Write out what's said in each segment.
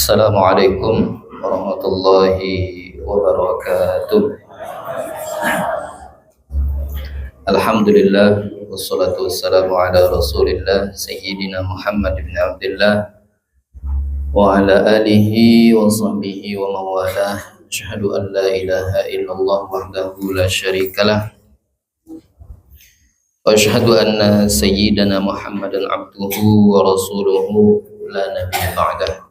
Assalamualaikum warahmatullahi wabarakatuh. Alhamdulillah wassalatu wassalamu ala Rasulillah Sayyidina Muhammad bin Abdullah wa ala alihi wa sahbihi wa mawalah. Asyhadu an la ilaha illallah wahdahu la syarikalah wa asyhadu anna sayyidana Muhammadan abduhu wa rasuluhu la nabiyya ba'dah.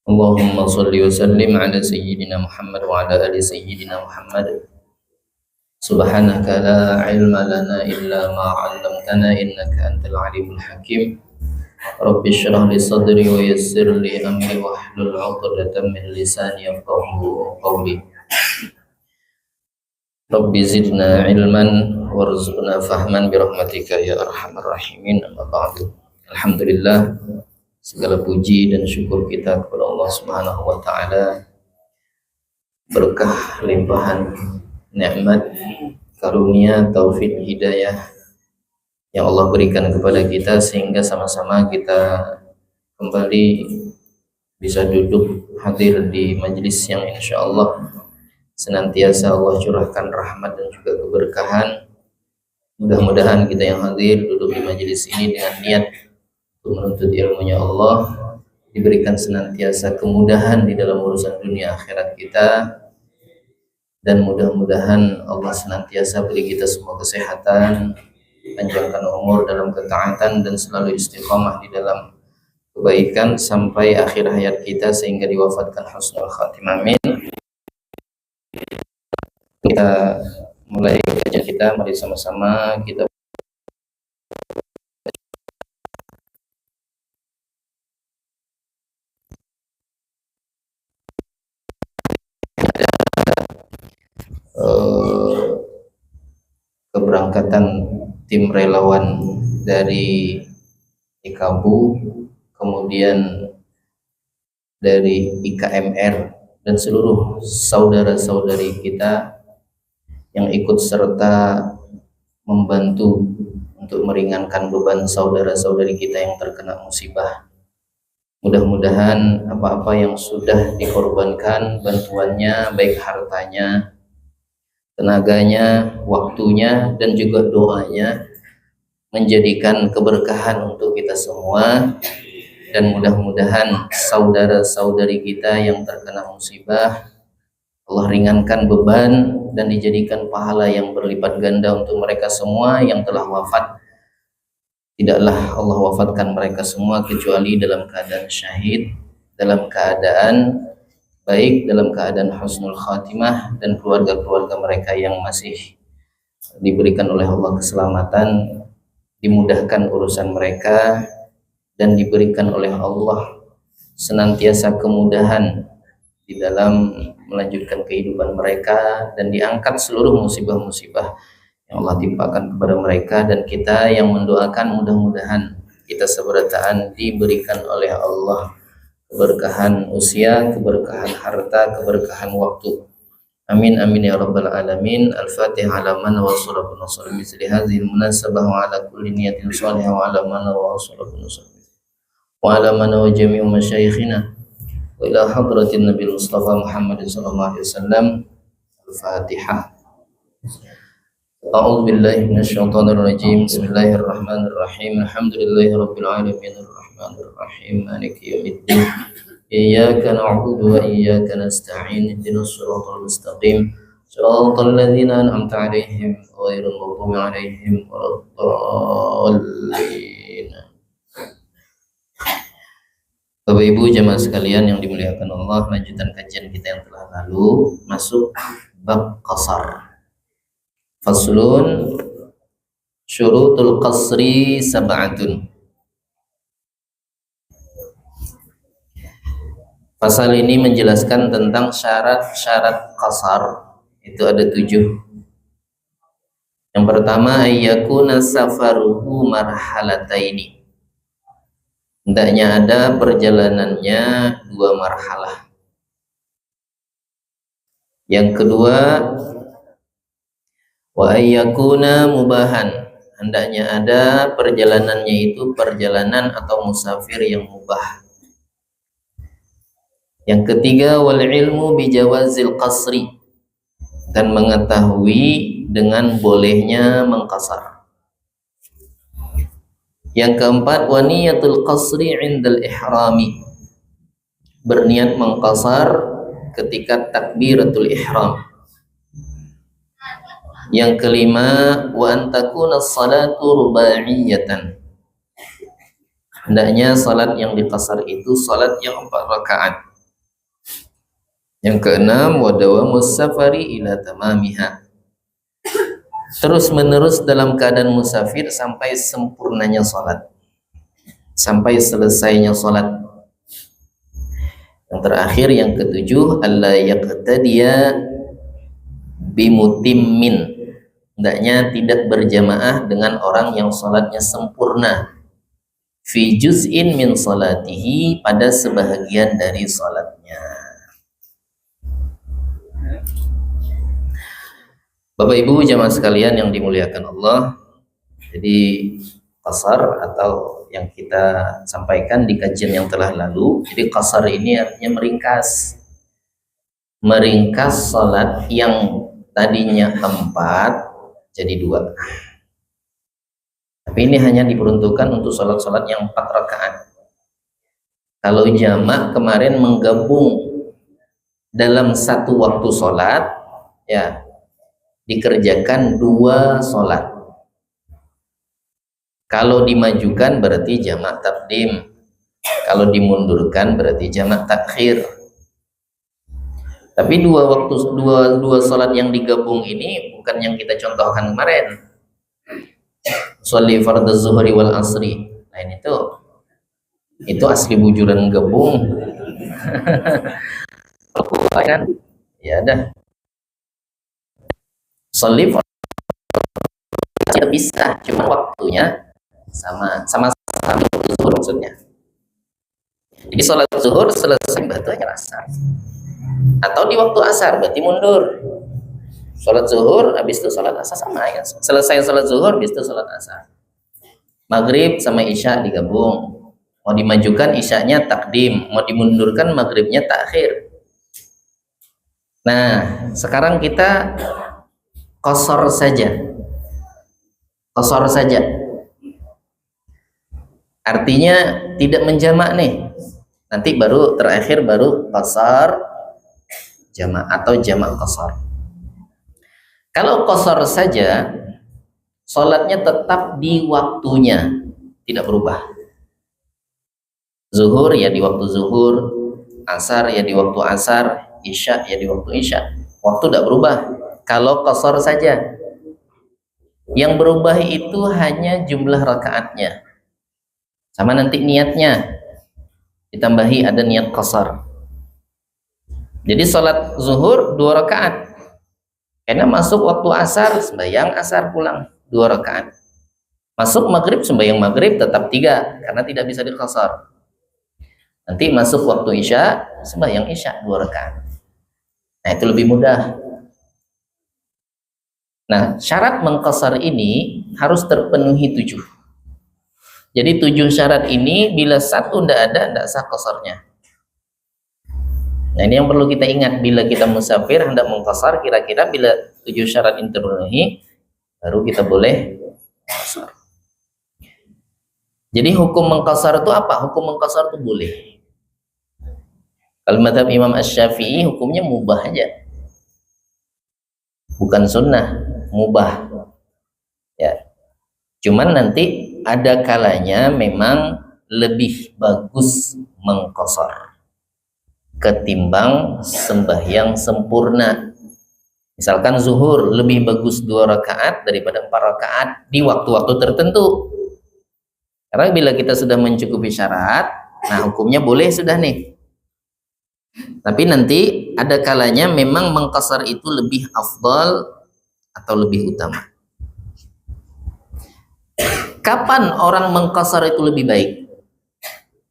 Allahumma salli wa sallim ala sayyidina Muhammad wa ala ali sayyidina Muhammad. Subhanaka la ilma lana illa ma 'allamtana innaka antal alimul hakim. Rabbi shrah li sadri wa yassir li amri wahlul 'uqdatam min lisani yafqahu qawli. Rabbi zidna ilman warzuqna fahman bi rahmatika ya arhamar rahimin. Amma ba'du. Alhamdulillah, segala puji dan syukur kita kepada Allah Subhanahu wa taala, berkah limpahan nikmat, karunia, taufik, hidayah yang Allah berikan kepada kita sehingga sama-sama kita kembali bisa duduk hadir di majelis yang insyaallah senantiasa Allah curahkan rahmat dan juga keberkahan. Mudah-mudahan kita yang hadir duduk di majelis ini dengan niat untuk menuntut ilmunya Allah, diberikan senantiasa kemudahan di dalam urusan dunia akhirat kita, dan mudah-mudahan Allah senantiasa beri kita semua kesehatan, panjangkan umur dalam ketaatan, dan selalu istiqamah di dalam kebaikan sampai akhir hayat kita sehingga diwafatkan husnul khatimah. Amin. Kita mulai kajian kita, mari sama-sama kita keberangkatan tim relawan dari IKABU, kemudian dari IKMR, dan seluruh saudara-saudari kita yang ikut serta membantu untuk meringankan beban saudara-saudari kita yang terkena musibah. Mudah-mudahan apa-apa yang sudah dikorbankan, bantuannya, baik hartanya, tenaganya, waktunya, dan juga doanya, menjadikan keberkahan untuk kita semua. Dan mudah-mudahan saudara-saudari kita yang terkena musibah, Allah ringankan beban dan dijadikan pahala yang berlipat ganda untuk mereka semua yang telah wafat. Tidaklah Allah wafatkan mereka semua kecuali dalam keadaan syahid, dalam keadaan baik, dalam keadaan husnul khatimah, dan keluarga-keluarga mereka yang masih diberikan oleh Allah keselamatan, dimudahkan urusan mereka, dan diberikan oleh Allah senantiasa kemudahan di dalam melanjutkan kehidupan mereka, dan diangkat seluruh musibah-musibah yang Allah timpakan kepada mereka. Dan kita yang mendoakan mudah-mudahan kita seberataan diberikan oleh Allah keberkahan usia, keberkahan harta, keberkahan waktu. Amin amin ya rabbal alamin. Al-Fatihah ala man wa sallallahu alaihi wasallam misli hadhihi al-munasabah wa ala kulli niyatin salihah wa ala man wa sallallahu alaihi wasallam wa ala man wa jami'u masyayikhina wa ila hadratin Nabi Mustafa Muhammad sallallahu alaihi wasallam. Al-Fatihah. A'udzu billahi minasyaitonir rajim. Bismillahirrahmanirrahim. Alhamdulillahi rabbil alamin arrahmanir rahim maliki yaumiddin. Iyyaka na'budu wa iyyaka nasta'in. Ihdinas siratal mustaqim. Siratal ladzina an'amta 'alaihim ghairil maghdubi 'alaihim waladdallin. Bapak Ibu jemaah sekalian yang dimuliakan Allah, lanjutan kajian kita yang telah lalu, masuk bab qasar. Faslun Syurutul qasri sab'atun. Pasal ini menjelaskan tentang syarat-syarat qasar. Itu ada 7. Yang pertama, ayyakuna safaruhu marhalataini. Hendaknya ada perjalanannya 2 marhalah. Yang kedua, wa ayyakuna mubahan. Hendaknya ada perjalanannya itu perjalanan atau musafir yang mubah. Yang ketiga, wal ilmu bijawazil qasri, dan mengetahui dengan bolehnya mengqasar. Yang keempat, wa niyatul qasri indal ihrami, berniat mengqasar ketika takbiratul ihram. Yang kelima, wa antakuna salatu rubaiyatan, hendaknya salat yang diqasar itu salat yang 4 rakaat. Yang keenam, wa dawamus safari ila tamamiha, terus menerus dalam keadaan musafir sampai sempurnanya salat, sampai selesainya salat. Yang terakhir, yang ketujuh, alla yaqtadiya bimutimmin, hendaknya tidak berjamaah dengan orang yang salatnya sempurna, fi juz'in min salatihi, pada sebahagian dari salatnya. Bapak Ibu jamaah sekalian yang dimuliakan Allah, jadi qasar atau yang kita sampaikan di kajian yang telah lalu, jadi qasar ini artinya meringkas salat yang tadinya 4 jadi 2. Tapi ini hanya diperuntukkan untuk salat-salat yang 4 rakaat. Kalau jamak kemarin menggabung dalam satu waktu salat, ya dikerjakan 2 salat. Kalau dimajukan berarti jamak taqdim, kalau dimundurkan berarti jamak takhir. Tapi dua salat yang digabung ini bukan yang kita contohkan kemarin. Sholli fardhu zuhri wal asri. Nah itu asli bujuran gabung. Kan ya dah. Sholli tidak bisa, cuma waktunya sama zuhur maksudnya. Jadi sholat zuhur selesai berarti hanya asar, atau di waktu asar berarti mundur. Sholat zuhur habis itu sholat asar sama ya. Selesai sholat zuhur habis itu sholat asar. Maghrib sama isya digabung. Mau dimajukan isyanya takdim, mau dimundurkan maghribnya takhir. Nah, sekarang kita qasar saja. Qasar saja. Artinya tidak menjamak nih. Nanti baru terakhir baru qasar jamak atau jamak qasar. Kalau qasar saja, sholatnya tetap di waktunya, tidak berubah. Zuhur ya di waktu zuhur, asar ya di waktu asar, isya ya di waktu isya. Waktu tidak berubah. Kalau qasar saja, yang berubah itu hanya jumlah rakaatnya, sama nanti niatnya ditambahi ada niat qasar. Jadi sholat zuhur 2 rakaat, karena masuk waktu asar sembahyang asar pulang 2 rakaat. Masuk maghrib sembahyang maghrib tetap 3 karena tidak bisa diqasar. Nanti masuk waktu isya sembahyang isya 2 rakaat. Nah itu lebih mudah. Nah syarat mengqasar ini harus terpenuhi 7. Jadi 7 syarat ini bila satu tidak ada, tidak sah qasarnya. Nah ini yang perlu kita ingat, bila kita musafir hendak mengqasar, kira-kira bila 7 syarat ini terpenuhi baru kita boleh qasar. Jadi hukum mengqasar itu apa? Hukum mengqasar itu boleh. Kalau mazhab Imam Asy-Syafi'i hukumnya mubah aja, bukan sunnah, mubah ya. Cuman nanti ada kalanya memang lebih bagus mengqasar ketimbang sembahyang sempurna. Misalkan zuhur lebih bagus 2 rakaat daripada 4 rakaat di waktu-waktu tertentu. Karena bila kita sudah mencukupi syarat, nah hukumnya boleh sudah nih. Tapi nanti ada kalanya memang mengqasar itu lebih afdal atau lebih utama. Kapan orang mengqasar itu lebih baik?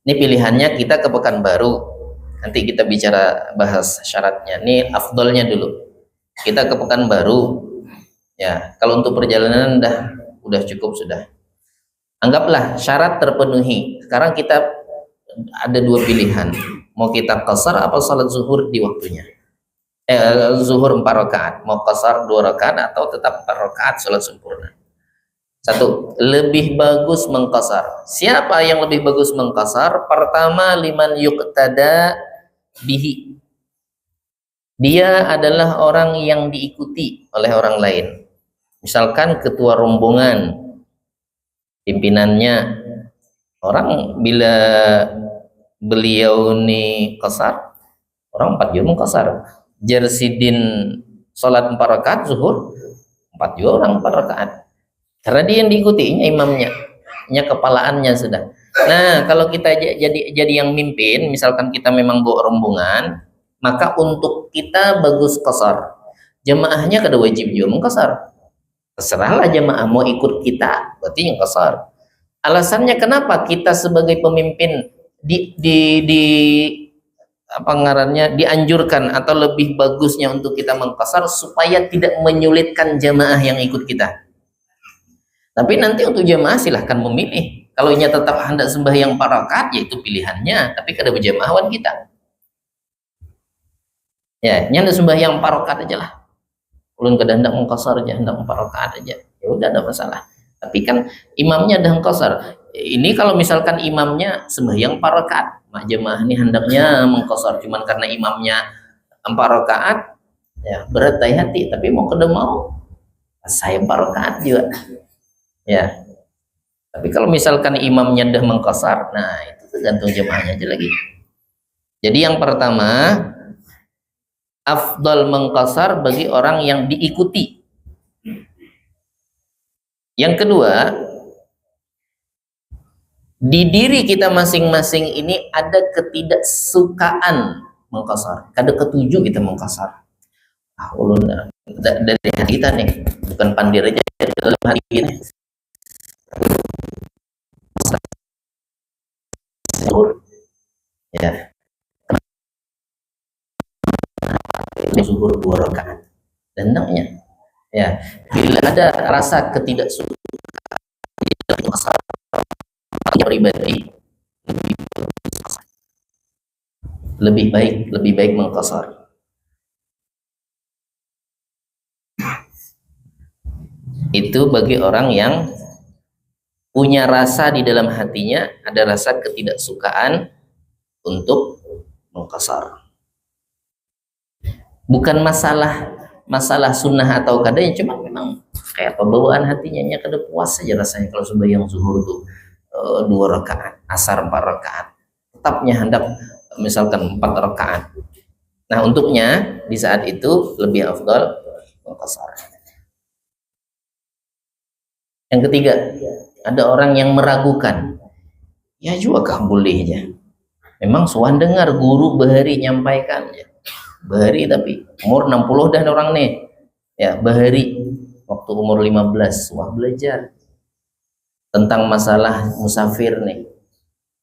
Ini pilihannya kita ke Pekanbaru. Nanti kita bicara bahas syaratnya. Ini afdalnya dulu. Kita ke Pekanbaru. Ya, kalau untuk perjalanan udah cukup sudah. Anggaplah syarat terpenuhi. Sekarang kita ada 2 pilihan. Mau kita qasar apa salat zuhur di waktunya? Zuhur 4 rakaat. Mau qasar 2 rakaat atau tetap 4 rakaat salat sempurna? 1. Lebih bagus mengqasar. Siapa yang lebih bagus mengqasar? Pertama, liman yuqtada bihi. Dia adalah orang yang diikuti oleh orang lain. Misalkan ketua rombongan, pimpinannya, orang bila beliau nih qasar, orang 4 juga mengqasar. Jarsidin salat 4 rakaat zuhur, 4 juga orang 4 rakaat. Karena dia yang diikutinya imamnya, kepalaannya sudah. Nah, kalau kita jadi yang mimpin, misalkan kita memang bawa rombongan, maka untuk kita bagus qasar. Jamaahnya kada wajib juga mengqasar. Terserahlah jamaah mau ikut kita, berarti yang qasar. Alasannya kenapa kita sebagai pemimpin apa ngarannya dianjurkan atau lebih bagusnya untuk kita mengqasar supaya tidak menyulitkan jamaah yang ikut kita. Tapi nanti untuk jamaah silahkan memilih. Kalau nya tetap hendak sembahyang 4 rakaat, yaitu pilihannya. Tapi kada berjamaahwan kita. Ya, nya hendak sembahyang 4 rakaat aja lah. Ulun kada hendak mengqasar aja, hendak 4 rakaat aja. Ya udah, ada masalah. Tapi kan imamnya dah mengqasar. Ini kalau misalkan imamnya sembahyang 4 rakaat, mak jamaah ini hendaknya mengqasar, cuman karena imamnya 4 rakaat, ya berat hati. Tapi mau kada mau, saya 4 rakaat juga. Ya. Tapi kalau misalkan imamnya dah mengqasar, nah itu tergantung jamaahnya aja lagi. Jadi yang pertama, afdal mengqasar bagi orang yang diikuti. Yang kedua, di diri kita masing-masing ini ada ketidaksukaan mengqasar. Kada ketujuh kita mengqasar. Ulun dari hati kita nih, bukan pandir aja, dalam hati kita. Ya, zuhur 2 rakaat dan hendaknya ya bila ada rasa ketidaksukaan pribadi, lebih baik mengqasar. Itu bagi orang yang punya rasa di dalam hatinya, ada rasa ketidaksukaan untuk mengqasar. Bukan masalah sunnah atau kada, ya cuma memang kayak pembawaan hatinya kada puas saja rasanya kalau sembahyang zuhur tuh 2 rakaat, asar 4 rakaat, tetapnya hendak misalkan 4 rakaat. Nah, untuknya di saat itu lebih afdal mengqasar. Yang ketiga, ada orang yang meragukan, ya juga kah bolehnya. Memang suan dengar guru bahari nyampaikan ya. Bahari tapi umur 60 dan orang nih ya, bahari waktu umur 15 wah belajar tentang masalah musafir nih,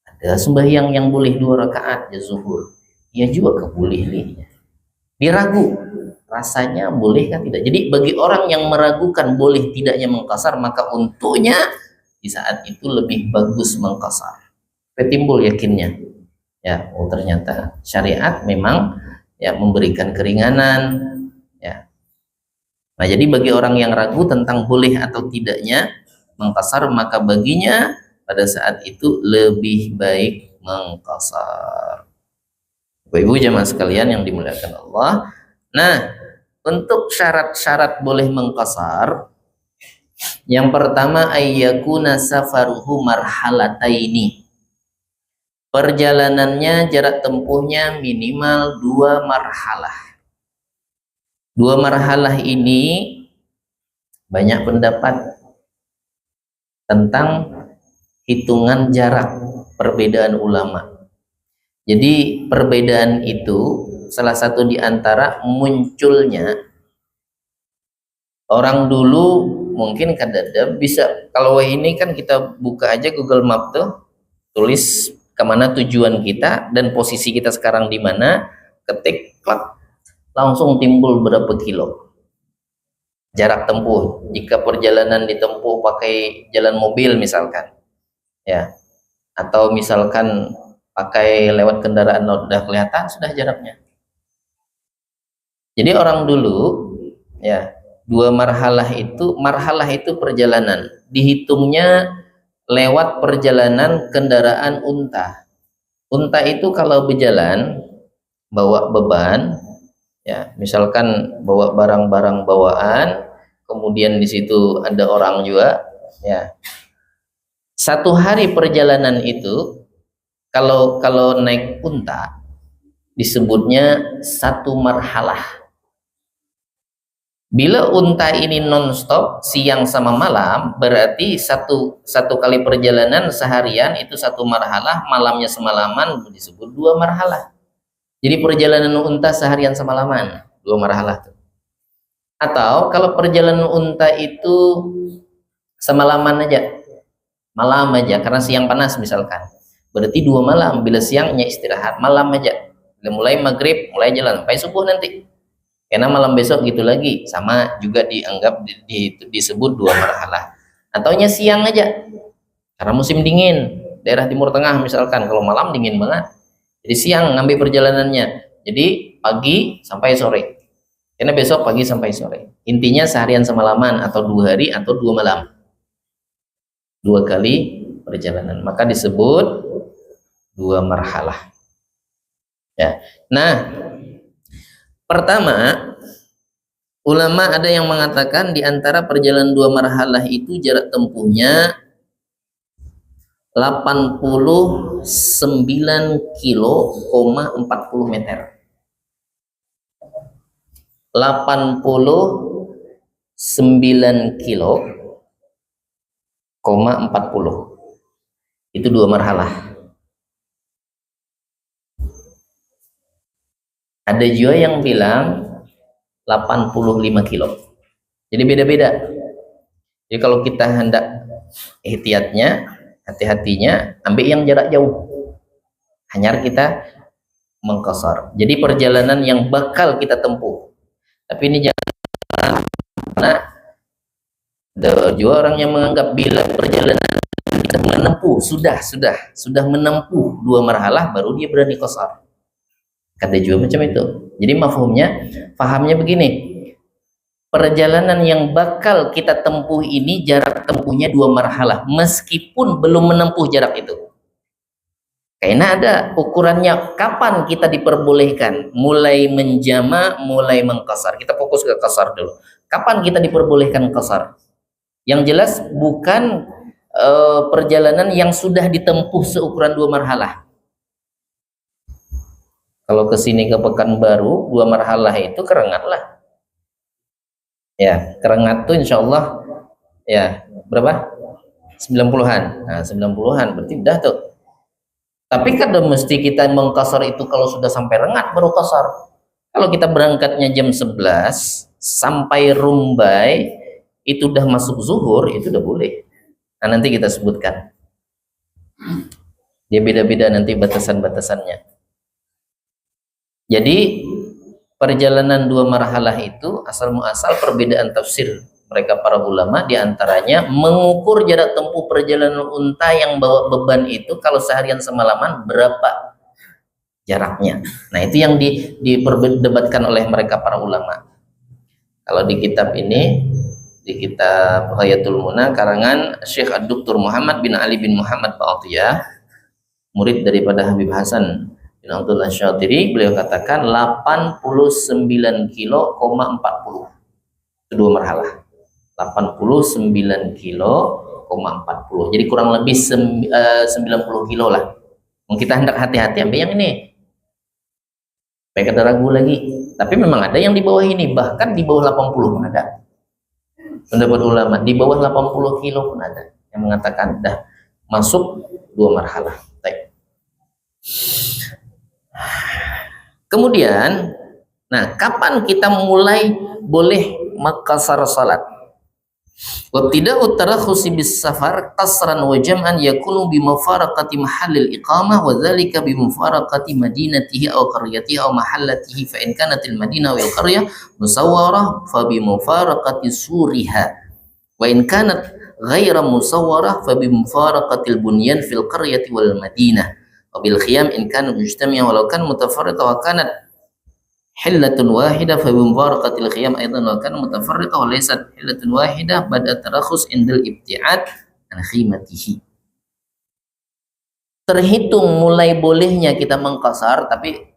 ada sembahyang yang boleh 2 rakaat ya zuhur, ya juga keboleh nih, diragu rasanya boleh kan tidak. Jadi bagi orang yang meragukan boleh tidaknya mengqasar, maka untuknya di saat itu lebih bagus mengqasar. Timbul yakinnya ya, oh ternyata syariat memang ya memberikan keringanan ya. Nah, jadi bagi orang yang ragu tentang boleh atau tidaknya mengqasar, maka baginya pada saat itu lebih baik mengqasar. Ibu jamaah sekalian yang dimuliakan Allah. Nah, untuk syarat-syarat boleh mengqasar, yang pertama ayyakuna safaruhu marhalataini. Perjalanannya jarak tempuhnya minimal 2 marhalah. Dua marhalah ini banyak pendapat tentang hitungan jarak, perbedaan ulama. Jadi perbedaan itu salah satu di antara munculnya orang dulu mungkin kadada bisa, kalau ini kan kita buka aja Google Map tuh, tulis kemana tujuan kita dan posisi kita sekarang di mana, ketik, klak, langsung timbul berapa kilo jarak tempuh jika perjalanan ditempuh pakai jalan mobil misalkan, ya, atau misalkan pakai lewat kendaraan udah kelihatan sudah jaraknya. Jadi orang dulu, ya, marhalah itu perjalanan, dihitungnya lewat perjalanan kendaraan unta. Unta itu kalau berjalan bawa beban, ya, misalkan bawa barang-barang bawaan, kemudian di situ ada orang juga, ya. Satu hari perjalanan itu kalau naik unta disebutnya satu marhalah. Bila unta ini non-stop siang sama malam, berarti satu kali perjalanan seharian itu satu marhalah, malamnya semalaman disebut dua marhalah. Jadi perjalanan unta seharian semalaman, dua marhalah tuh. Atau kalau perjalanan unta itu semalaman aja, malam aja, karena siang panas misalkan, berarti dua malam. Bila siangnya istirahat, malam aja, bila mulai maghrib mulai jalan sampai subuh nanti, karena malam besok gitu lagi, sama juga dianggap disebut dua marhalah. Ataunya siang aja karena musim dingin, daerah Timur Tengah misalkan, kalau malam dingin banget, jadi siang ngambil perjalanannya, jadi pagi sampai sore, karena besok pagi sampai sore. Intinya seharian semalaman, atau 2 hari atau 2 malam, 2 kali perjalanan, maka disebut dua marhalah, ya. Nah, pertama, ulama ada yang mengatakan di antara perjalanan dua marhalah itu jarak tempuhnya 89 kilo, 40 meter. 89 kilo, 40. Itu dua marhalah. Ada juga yang bilang 85 kilo. Jadi beda-beda. Jadi kalau kita hendak hati-hatinya ambil yang jarak jauh, hanya kita mengqasar. Jadi perjalanan yang bakal kita tempuh. Tapi ini jangan, nah, ada juga orang yang menganggap bila perjalanan kita menempuh sudah menempuh dua marhalah baru dia berani qasar. Kata juga macam itu. Jadi fahamnya begini, perjalanan yang bakal kita tempuh ini jarak tempuhnya dua marhalah meskipun belum menempuh jarak itu. Karena ada ukurannya kapan kita diperbolehkan mulai menjama, mulai mengqasar. Kita fokus ke qasar dulu. Kapan kita diperbolehkan qasar? Yang jelas bukan perjalanan yang sudah ditempuh seukuran dua marhalah. Kalau ke sini ke Pekanbaru, dua marhalah itu Kerengat lah. Ya, Kerengat tuh insya Allah, ya, berapa? 90-an. Nah, 90-an berarti udah tuh. Tapi kadang mesti kita mengqasar itu kalau sudah sampai Rengat baru qasar. Kalau kita berangkatnya jam 11 sampai Rumbai itu udah masuk zuhur, itu udah boleh. Nah, nanti kita sebutkan. Dia beda-beda nanti batasan-batasannya. Jadi perjalanan dua marhalah itu asal muasal perbedaan tafsir mereka para ulama, diantaranya mengukur jarak tempuh perjalanan unta yang bawa beban itu kalau seharian semalaman berapa jaraknya. Nah, itu yang diperdebatkan oleh mereka para ulama. Kalau di kitab ini, di kitab Ghayatul Muna karangan Syekh Ad-Duktur Muhammad bin Ali bin Muhammad Ba'atiyah, murid daripada Habib Hasan bin Abdullah Syatiri, beliau katakan 89 kilo, 40. Itu dua marhalah. 89 kilo, 40. Jadi kurang lebih 90 kilo lah. Kita hendak hati-hati ambil yang ini. Supaya kada ragu lagi. Tapi memang ada yang di bawah ini, bahkan di bawah 80 pun ada. Pendapat ulama di bawah 80 kilo pun ada yang mengatakan dah masuk 2 marhalah. Baik. Kemudian, nah kapan kita mulai boleh maqasar salat? Wa ibtida'u tarakhusi bis safar qasran wa jam'an yakunu bi mufaraqati mahallil iqamah wa dzalika bi mufaraqati madinatihi aw qaryatihi aw mahallatihi fa in kanat al madinah wal qaryah musawwarah fa bi mufaraqati suriha wa in kanat ghaira musawwarah fa bi mufaraqati al bunyan fil qaryati wal madinah wa bil khiyam in kana mujtami'an walau kan mutafarriqa wa kanat hillatun wahidah fa bimufaraqatil khiyam aidan wa kan mutafarriqa wa laysat hillatun wahidah bada tarakhus indal ibti'ad an khimatihi. Terhitung mulai bolehnya kita mengqasar, tapi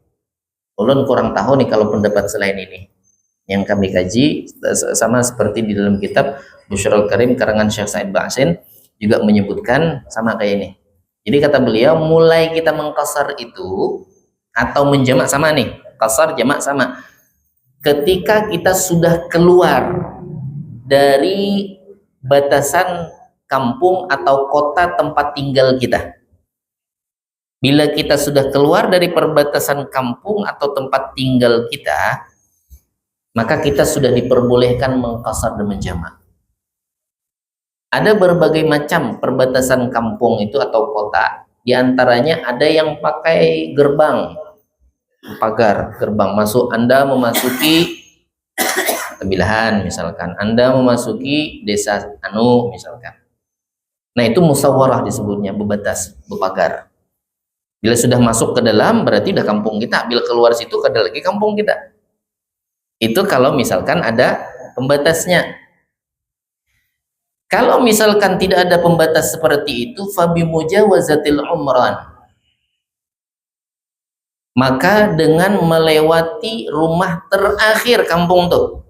ulun kurang tahu nih kalau pendapat selain ini. Yang kami kaji sama seperti di dalam kitab Busyrul Karim karangan Syekh Sa'id Ba'sin juga menyebutkan sama kayak ini. Jadi kata beliau mulai kita mengqasar itu atau menjamak sama nih. Qasar jamak sama ketika kita sudah keluar dari batasan kampung atau kota tempat tinggal kita. Bila kita sudah keluar dari perbatasan kampung atau tempat tinggal kita, maka kita sudah diperbolehkan mengqasar dan menjamak. Ada berbagai macam perbatasan kampung itu atau kota. Di antaranya ada yang pakai gerbang, pagar gerbang masuk. Anda memasuki Tembilahan misalkan, Anda memasuki desa anu misalkan, nah itu musyawarah disebutnya, bebatas, bepagar. Bila sudah masuk ke dalam berarti udah kampung kita, bila keluar situ ada lagi kampung kita. Itu kalau misalkan ada pembatasnya. Kalau misalkan tidak ada pembatas seperti itu, fabi mujawazatil umran, maka dengan melewati rumah terakhir kampung tuh.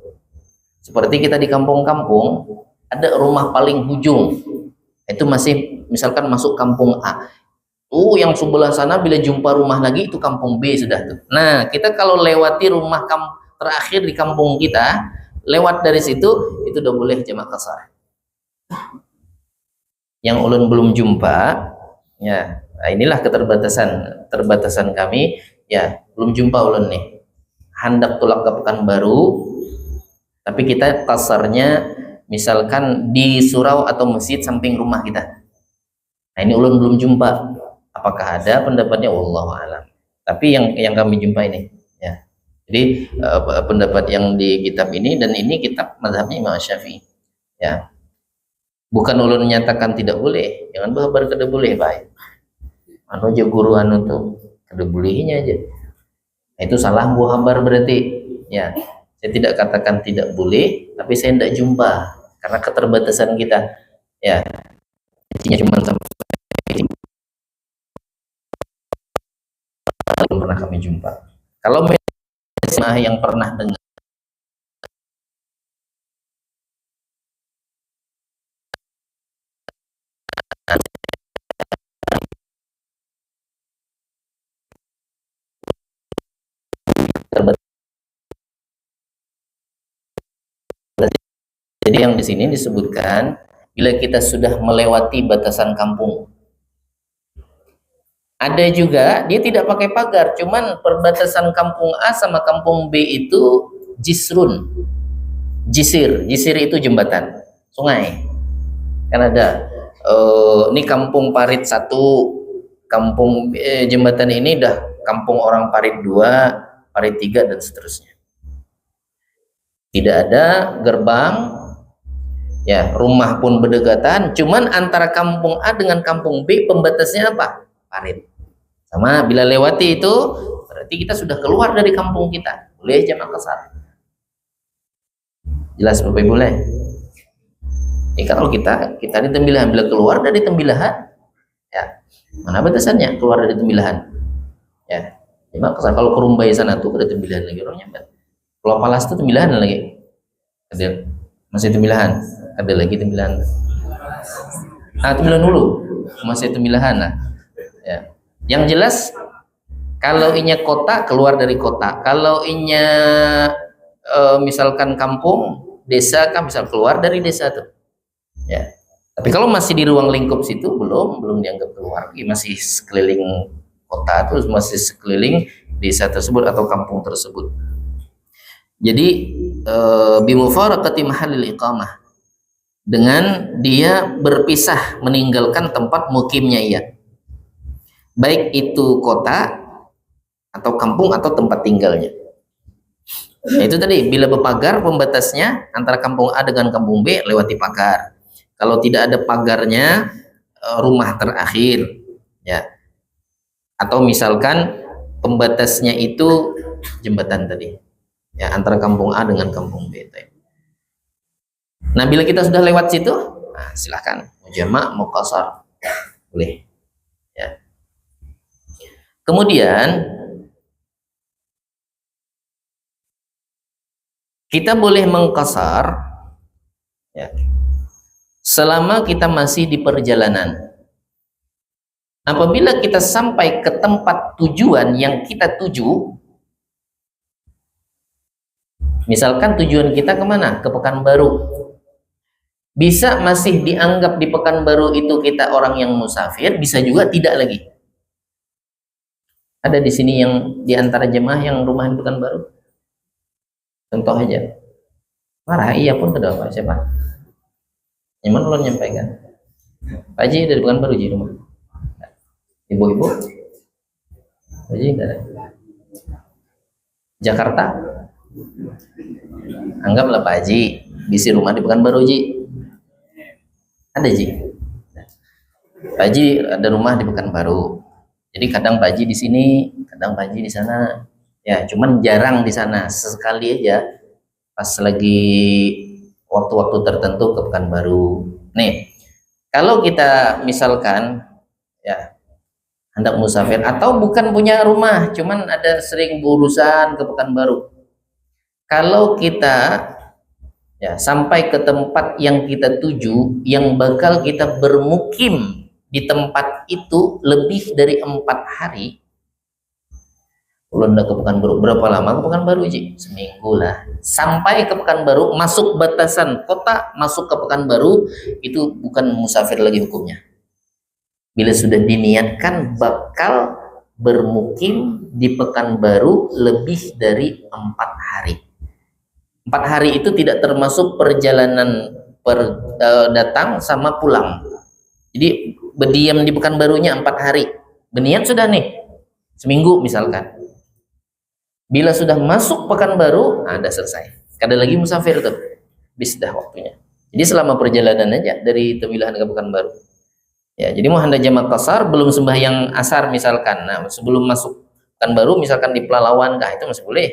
Seperti kita di kampung-kampung, ada rumah paling ujung, itu masih misalkan masuk kampung A. Yang sebelah sana bila jumpa rumah lagi itu kampung B sudah tuh. Nah, kita kalau lewati rumah terakhir di kampung kita, lewat dari situ, itu udah boleh jamak qasar. Yang ulun belum jumpa, ya, nah inilah terbatasan kami. Ya, belum jumpa ulun nih. Hendak tulak ke Pekanbaru, tapi kita qasarnya misalkan di surau atau masjid samping rumah kita. Nah, ini ulun belum jumpa. Apakah ada pendapatnya? Wallahu a'lam. Tapi yang kami jumpa ini, ya. Jadi pendapat yang di kitab ini, dan ini kitab mazhabnya Imam Syafi'i. Ya. Bukan ulun menyatakan tidak boleh, jangan babar kada boleh, baik. Anu aja guru anu tuh kada bolehnya aja. Nah, itu salah buah kabar berarti. Ya. Saya tidak katakan tidak boleh, tapi saya tidak jumpa karena keterbatasan kita. Ya. Intinya cuma sampai belum pernah kami jumpa. Kalau yang pernah dengar jadi yang di sini disebutkan bila kita sudah melewati batasan kampung. Ada juga dia tidak pakai pagar, cuman perbatasan kampung A sama kampung B itu jisrun. Jisir itu jembatan, sungai. Kan ada ini kampung Parit 1, kampung jembatan ini dah kampung orang Parit 2, Parit 3 dan seterusnya. Tidak ada gerbang. Ya, rumah pun berdekatan, cuman antara kampung A dengan kampung B pembatasnya apa? Parit. Sama bila lewati itu berarti kita sudah keluar dari kampung kita, boleh jamak qasar. Jelas Bapak Ibu? Ini kalau kita di Tembilahan, bila keluar dari Tembilahan, ya mana batasannya keluar dari Tembilahan? Ya, jamak qasar. Kalau ke Rumbai sana tuh ada Tembilahan lagi orangnya. Kalau Palas itu Tembilahan lagi, ada masih Tembilahan, ada lagi Tembilahan. Tembilahan dulu masih Tembilahan lah. Ya. Yang jelas Kalau inya kota, keluar dari kota. Kalau inya misalkan kampung, desa kan bisa keluar dari desa tuh. Ya. Tapi kalau masih di ruang lingkup situ belum dianggap keluar, masih sekeliling kota terus masih sekeliling desa tersebut atau kampung tersebut. Jadi bimufaraqati mahallil iqamah, dengan dia berpisah meninggalkan tempat mukimnya ia, baik itu kota atau kampung atau tempat tinggalnya. Nah, itu tadi bila berpagar pembatasnya antara kampung A dengan kampung B lewati pagar. Kalau tidak ada pagarnya rumah terakhir ya. Atau misalkan pembatasnya itu jembatan tadi. Ya, antara kampung A dengan kampung B. Nah, bila kita sudah lewat situ, nah, silahkan mau jamak mau qasar. Boleh. Ya. Kemudian kita boleh mengqasar ya, selama kita masih di perjalanan. Apabila kita sampai ke tempat tujuan yang kita tuju, misalkan tujuan kita kemana? Ke Pekanbaru. Bisa masih dianggap di Pekanbaru itu kita orang yang musafir, bisa juga tidak lagi. Ada di sini yang di antara jemaah yang rumah di Pekanbaru? Contoh aja. Marah, iya pun tidak apa siapa? Yang mana ulun nyampaikan? Pak Haji dari Pekanbaru di rumah. Ibu-ibu? Pak Haji enggak ada. Jakarta? Anggaplah Pak Haji bisi rumah di Pekanbaru Ji. Ada Ji. Pak Haji ada rumah di Pekanbaru. Jadi kadang Pak Haji di sini, kadang Pak Haji di sana. Ya, cuman jarang di sana, sesekali aja pas lagi waktu-waktu tertentu ke Pekanbaru. Nih, kalau kita misalkan ya hendak musafir atau bukan punya rumah, cuman ada sering berurusan ke Pekanbaru. Kalau kita ya sampai ke tempat yang kita tuju, yang bakal kita bermukim di tempat itu lebih dari 4 hari, ulun ke Pekanbaru, berapa lama ke Pekanbaru Ji? Seminggu lah. Sampai ke Pekanbaru, masuk batasan kota, masuk ke Pekanbaru, itu bukan musafir lagi hukumnya. Bila sudah diniatkan bakal bermukim di Pekanbaru lebih dari 4 hari. 4 hari itu tidak termasuk perjalanan datang sama pulang. Jadi berdiam di Pekanbarunya 4 hari. Berniat sudah nih, seminggu misalkan. Bila sudah masuk Pekanbaru, ada selesai. Kada lagi musafir tuh, bis dah waktunya. Jadi selama perjalanan aja dari Temilahan ke Pekanbaru. Ya, jadi mau hendak jamak qasar belum sembahyang asar misalkan. Nah, sebelum masuk Pekanbaru misalkan di Pelalawan kah itu masih boleh.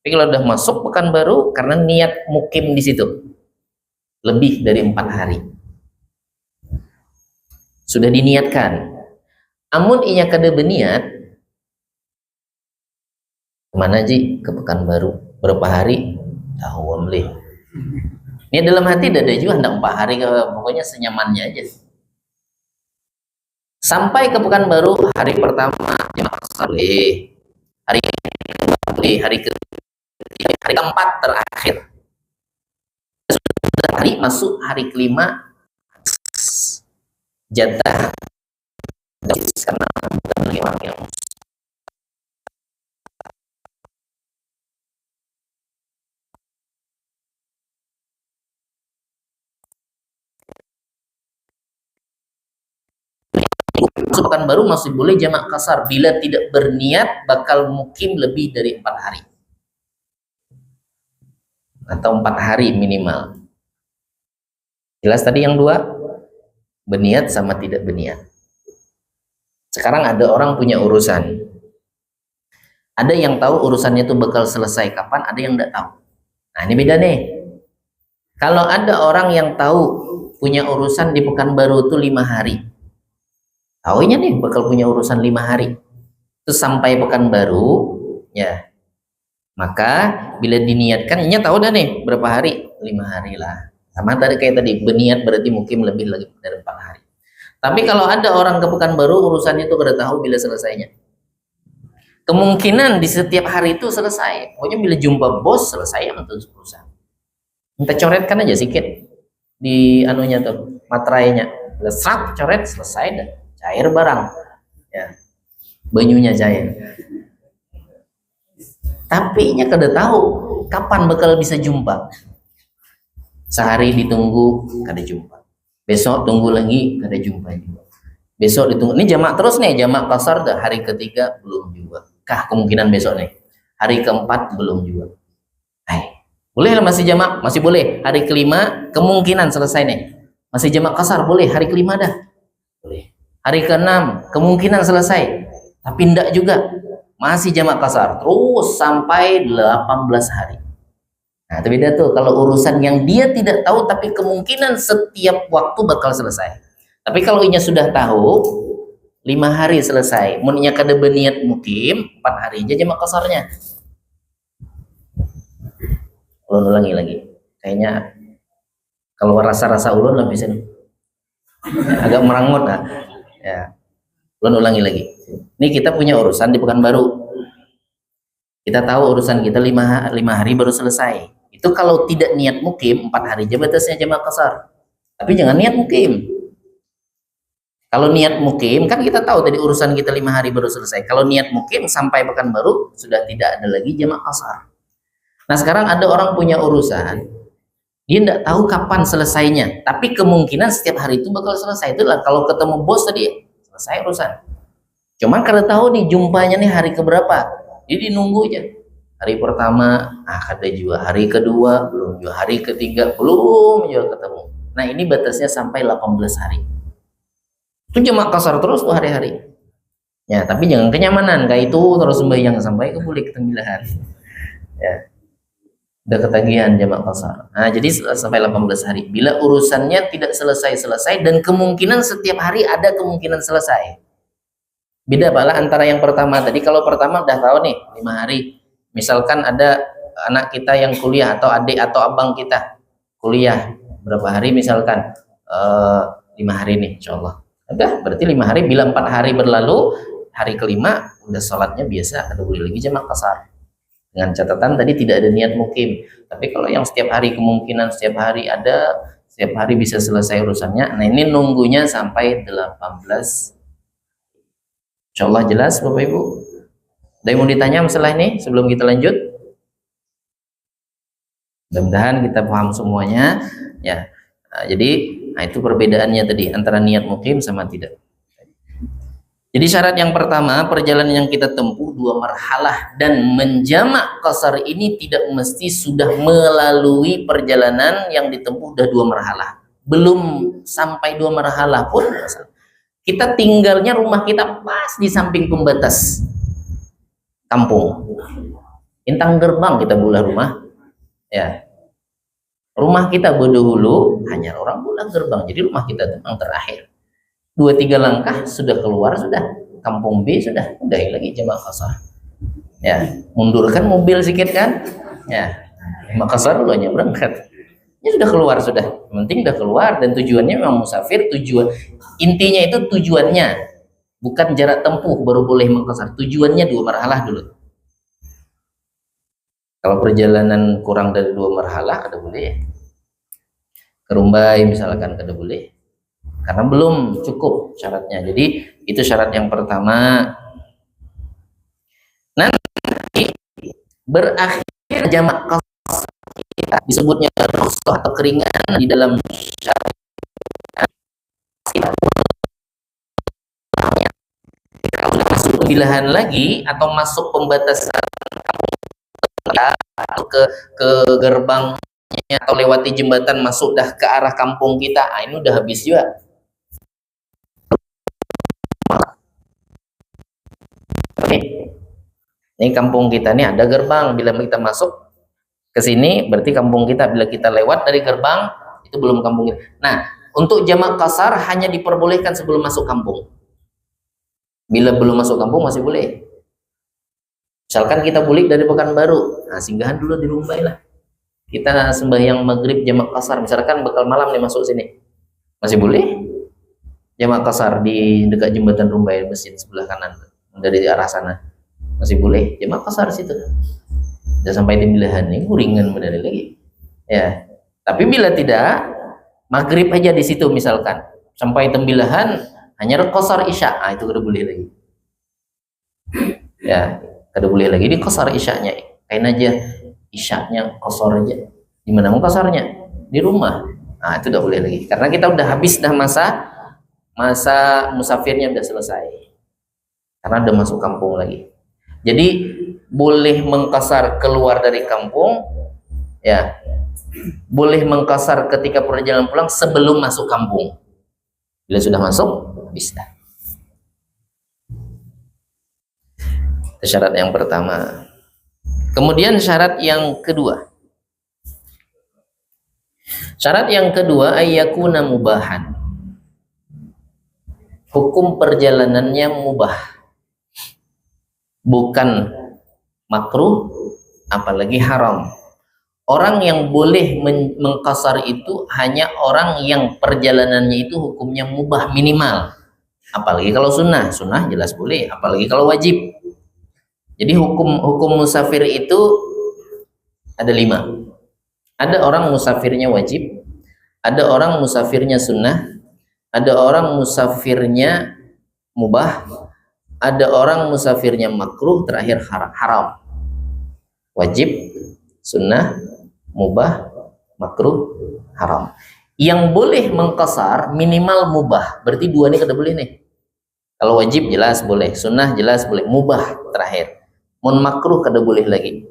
Tapi kalau udah masuk Pekanbaru karena niat mukim di situ lebih dari 4 hari. Sudah diniatkan. Amun inya kada berniat, kemana Ji? Ke Pekanbaru. Berapa hari? Tahu amlih. Ini dalam hati dada juga hendak 4 hari, pokoknya senyamannya aja. Sampai ke Pekanbaru hari pertama jamak qasar boleh. Hari kedua boleh, hari keempat terakhir. Sudah hari masuk hari kelima jatah karena bukan lagi orang yang masuk Pekanbaru masih boleh jamak qasar bila tidak berniat bakal mukim lebih dari 4 hari atau 4 hari minimal. Jelas tadi yang 2 berniat sama tidak berniat. Sekarang ada orang punya urusan, ada yang tahu urusannya itu bakal selesai kapan, ada yang tidak tahu. Nah ini beda nih. Kalau ada orang yang tahu punya urusan di Pekanbaru itu 5 hari, tahunya nih bakal punya urusan 5 hari, terus sampai Pekanbaru ya, maka bila diniatkan nya tahu dah nih berapa hari, 5 hari lah. Sama tadi kayak tadi berniat berarti mungkin lebih lagi dari 4 hari. Tapi kalau ada orang ke Pekanbaru urusannya itu kada tahu bila selesainya, Kemungkinan di setiap hari itu selesai. Pokoknya bila jumpa bos selesai untuk perusahaan. Minta coretkan aja sedikit di anunya tuh, materainya. Serat coret selesai dah. Cair barang. Ya. Banyunya cair. Tapi nya kada tahu kapan bakal bisa jumpa. Sehari ditunggu kada jumpa. Besok tunggu lagi kada jumpa juga. Besok ditunggu. Ini jamak terus nih, jamak kasar dah. Hari ketiga belum juga. Kah kemungkinan besok nih. Hari keempat belum juga. Boleh lah masih jamak, masih boleh. Hari kelima kemungkinan selesai nih. Masih jamak kasar boleh. Hari kelima dah. Boleh. Hari keenam kemungkinan selesai. Tapi enggak juga. Masih jamak kasar. Terus sampai 18 hari. Nah, itu beda tuh kalau urusan yang dia tidak tahu tapi kemungkinan setiap waktu bakal selesai. Tapi kalau inya sudah tahu 5 hari selesai, munnya kada berniat mukim 4 hari aja jamak kasarnya. Ulun ulangi lagi. Kayaknya kalau rasa-rasa ulun lebih bisa agak merangut lah. Ya. Ulun ulangi lagi. Ini kita punya urusan di Pekanbaru. Kita tahu urusan kita 5 hari baru selesai. Itu kalau tidak niat mukim 4 hari aja batasnya jamak kasar. Tapi jangan niat mukim. Kalau niat mukim kan kita tahu tadi urusan kita 5 hari baru selesai. Kalau niat mukim sampai Pekanbaru sudah tidak ada lagi jamak kasar. Nah sekarang ada orang punya urusan, dia tidak tahu kapan selesainya, tapi kemungkinan setiap hari itu bakal selesai. Itulah kalau ketemu bos tadi selesai urusan. Cuman kada tahu nih jumpanya nih hari keberapa, jadi nunggu aja. Hari pertama, ada juga. Hari kedua belum juga. Hari ketiga belum juga ketemu. Nah ini batasnya sampai 18 hari. Itu jamak kasar terus tuh hari-hari. Ya tapi jangan kenyamanan kayak itu terus sembahyang sampai ke boleh ke 9 hari. Ya. Udah ketagihan jamak kasar. Nah, jadi sampai 18 hari. Bila urusannya tidak selesai-selesai dan kemungkinan setiap hari ada kemungkinan selesai. Beda pala antara yang pertama tadi. Kalau pertama udah tahu nih 5 hari. Misalkan ada anak kita yang kuliah atau adik atau abang kita kuliah berapa hari misalkan 5 hari nih insyaallah. Udah berarti 5 hari. Bila 4 hari berlalu hari kelima udah sholatnya biasa, ada boleh lagi jamak kasar. Dengan catatan tadi tidak ada niat mukim. Tapi kalau yang setiap hari kemungkinan setiap hari ada, setiap hari bisa selesai urusannya. Nah ini nunggunya sampai 18. Insyaallah jelas Bapak Ibu. Ada yang mau ditanya masalah ini sebelum kita lanjut? Mudah-mudahan kita paham semuanya. Ya. Nah, jadi itu perbedaannya tadi antara niat mukim sama tidak. Jadi syarat yang pertama, perjalanan yang kita tempuh 2 marhalah dan menjamak qasar ini tidak mesti sudah melalui perjalanan yang ditempuh udah 2 marhalah. Belum sampai 2 marhalah pun kita tinggalnya rumah kita pas di samping pembatas kampung. Intang gerbang kita bulah rumah. Ya. Rumah kita berdahulu hanya orang bulah gerbang. Jadi rumah kita memang terakhir. 2-3 langkah sudah keluar, sudah kampung B, sudah lagi jamak kasar. Ya, mundurkan mobil sedikit kan? Ya, jamak kasar dulu aja berangkat. Ya sudah keluar sudah. Yang penting sudah keluar dan tujuannya memang musafir. Tujuan intinya itu tujuannya, bukan jarak tempuh baru boleh mengkasar. Tujuannya 2 marhalah dulu. Kalau perjalanan kurang dari 2 marhalah kada boleh. Ke Rumbai misalkan kada boleh. Karena belum cukup syaratnya. Jadi itu syarat yang pertama. Nanti berakhir jamak qasar kita disebutnya rukhsah atau keringanan di dalam syarat. Kalau sudah masuk pembilahan lagi atau masuk pembatasan atau ke gerbangnya atau lewati jembatan masuk dah ke arah kampung kita, ini udah habis juga. Oke. Ini kampung kita nih ada gerbang. Bila kita masuk ke sini berarti kampung kita. Bila kita lewat dari gerbang itu belum kampung kita. Nah, untuk jamak kasar hanya diperbolehkan sebelum masuk kampung. Bila belum masuk kampung masih boleh. Misalkan kita balik dari Pekanbaru, nah singgahan dulu di Rumbai lah. Kita sembahyang maghrib jamak kasar, misalkan bakal malam nih masuk sini, masih boleh jamak kasar di dekat jembatan Rumbai, masjid sebelah kanan dari arah sana. masih boleh jamak kasar situ. Sudah sampai tembilahan ini ringan benar lagi. Ya. Tapi bila tidak, maghrib aja di situ misalkan sampai tembilahan hanya qasar isya, itu kada boleh lagi. Ya, kada boleh lagi di qasar isyanya. Kain aja isyanya qasar aja. Di mana mau qasarnya? Di rumah. Itu tidak boleh lagi. Karena kita udah habis dah masa musafirnya udah selesai. Karena udah masuk kampung lagi. Jadi boleh mengkasar keluar dari kampung, ya. Boleh mengkasar ketika perjalanan pulang sebelum masuk kampung. Bila sudah masuk, bisa. Itu syarat yang pertama. Kemudian syarat yang kedua. Syarat yang kedua ayyakuna mubahan. Hukum perjalanannya mubah. Bukan makruh, apalagi haram. Orang yang boleh mengkasar itu hanya orang yang perjalanannya itu hukumnya mubah minimal. Apalagi kalau sunnah jelas boleh. Apalagi kalau wajib. Jadi hukum musafir itu ada 5. Ada orang musafirnya wajib, ada orang musafirnya sunnah, ada orang musafirnya mubah, ada orang musafirnya makruh, terakhir haram. Wajib, sunnah, mubah, makruh, haram. Yang boleh mengkasar minimal mubah, berarti 2 ini kada boleh nih. Kalau wajib jelas boleh, sunnah jelas boleh, mubah terakhir. Mun makruh kada boleh lagi.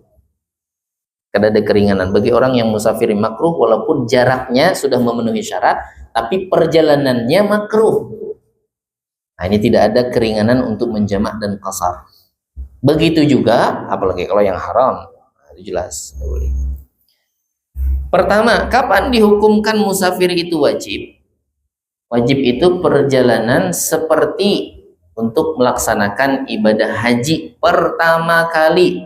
Kada ada keringanan bagi orang yang musafir makruh walaupun jaraknya sudah memenuhi syarat, tapi perjalanannya makruh. Ini tidak ada keringanan untuk menjamak dan qasar. Begitu juga apalagi kalau yang haram. Itu jelas tidak boleh. Pertama, kapan dihukumkan musafir itu wajib? Wajib itu perjalanan seperti untuk melaksanakan ibadah haji pertama kali.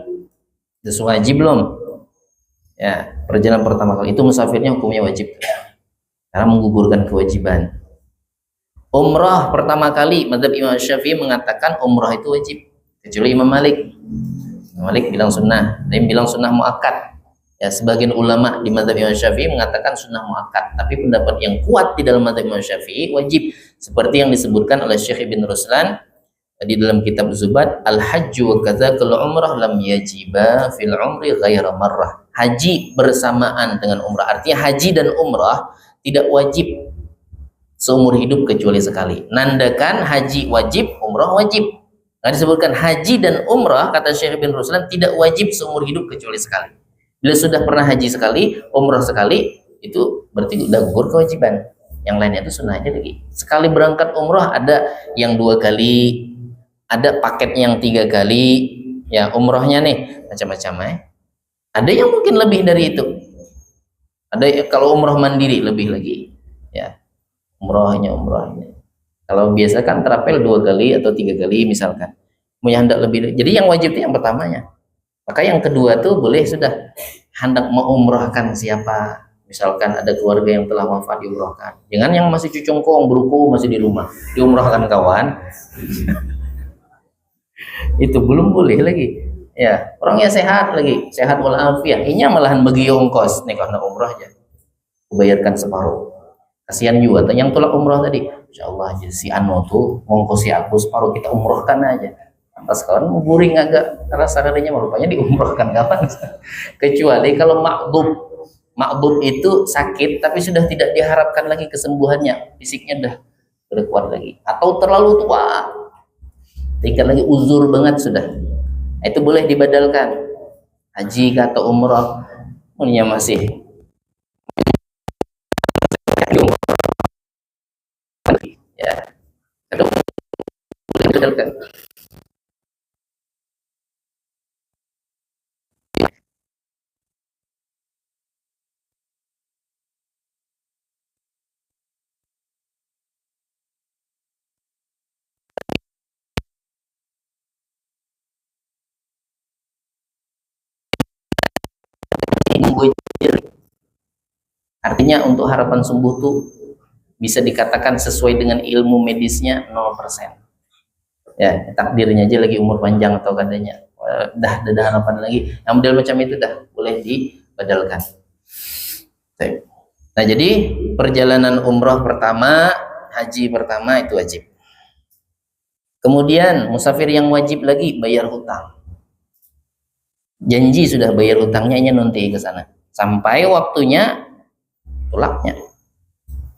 Itu wajib belum? Ya, perjalanan pertama kali itu musafirnya hukumnya wajib karena menggugurkan kewajiban. Umrah pertama kali, mazhab Imam Syafi'i mengatakan umrah itu wajib, kecuali Imam Malik. Imam Malik bilang sunnah, dan bilang sunnah muakkad. Ya, sebagian ulama di mazhab Imam Syafi'i mengatakan sunnah muakkad, tapi pendapat yang kuat di dalam mazhab Imam Syafi'i wajib, seperti yang disebutkan oleh Syekh Ibn Ruslan di dalam kitab Zubat, al-hajju wa kadzakal umrah lam yajiba fil umri ghaira marrah. Haji bersamaan dengan umrah, artinya haji dan umrah tidak wajib seumur hidup kecuali sekali. Nandakan haji wajib, umrah wajib. Nah, disebutkan haji dan umrah, kata Syekh bin Ruslan, tidak wajib seumur hidup kecuali sekali. Bila sudah pernah haji sekali, umrah sekali, itu berarti sudah gugur kewajiban. Yang lainnya itu sunnah aja lagi. Sekali berangkat umrah ada yang 2 kali, ada paket yang 3 kali, ya umrahnya nih macam-macam ya. Ada yang mungkin lebih dari itu. Ada kalau umrah mandiri lebih lagi, ya umrahnya. Kalau biasa kan terapel 2 kali atau 3 kali misalkan. Mau yang hendak lebih. Jadi yang wajib itu yang pertamanya. Maka yang kedua tuh boleh sudah hendak mengumrahkan siapa. Misalkan ada keluarga yang telah wafat diumrahkan. Jangan yang masih cucungkong beruku masih di rumah diumrahkan kawan. Itu belum boleh lagi. Ya, orangnya sehat lagi, sehat walafiat. Ini malahan bagi ongkos nih karena umrah aja. Bayarkan separuh. Kasihan juga yang tolak umrah tadi. Insyaallah aja si Ano tuh ngongkosi aku separuh, kita umrahkan aja. Lantas kawan buring agak rasa kadanya rupanya diumrahkan kapan. Kecuali kalau makdub itu sakit tapi sudah tidak diharapkan lagi kesembuhannya, fisiknya udah kuat lagi, atau terlalu tua, tingkat lagi uzur banget sudah. Itu boleh dibadalkan haji atau umrah. Punya masih ya, itu boleh dibadalkan. Artinya untuk harapan sembuh tuh bisa dikatakan sesuai dengan ilmu medisnya 0%. Ya, takdirnya aja lagi umur panjang atau kadanya dah harapan lagi. Yang model macam itu dah boleh dibadalkan. Nah, jadi perjalanan umroh pertama, haji pertama itu wajib. Kemudian musafir yang wajib lagi bayar hutang. Janji sudah bayar hutangnya, hanya nanti ke sana. Sampai waktunya tulaknya.